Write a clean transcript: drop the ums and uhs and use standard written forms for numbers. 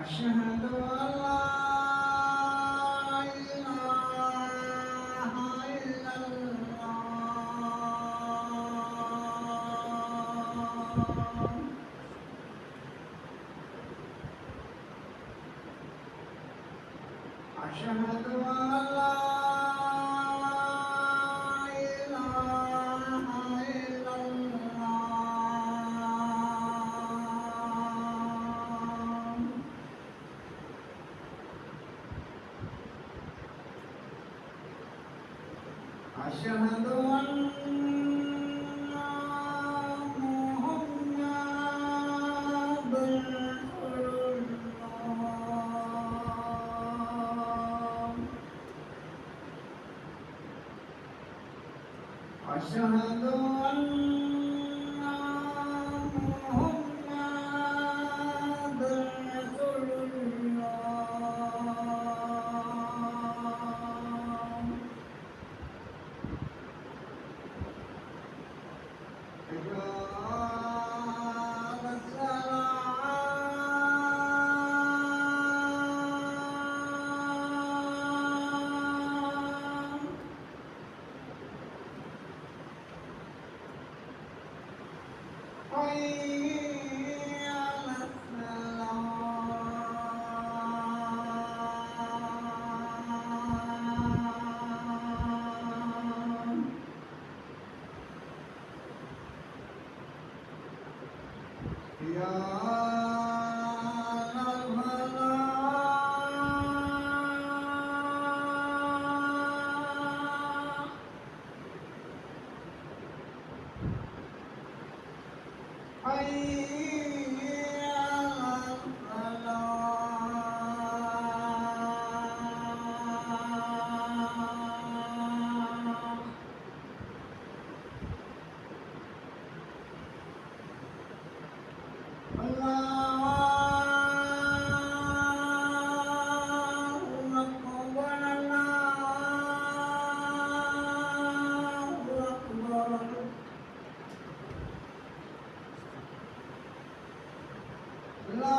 أشهد أن لا إله إلا الله أشهد أن لا إله إلا الله أشهد أن محمد رسول الله أشهد أن محمد رسول الله إقام الصلاة حي على الصلاة يا الفلاح حي على الفلاح الله أكبر الله أكبر لا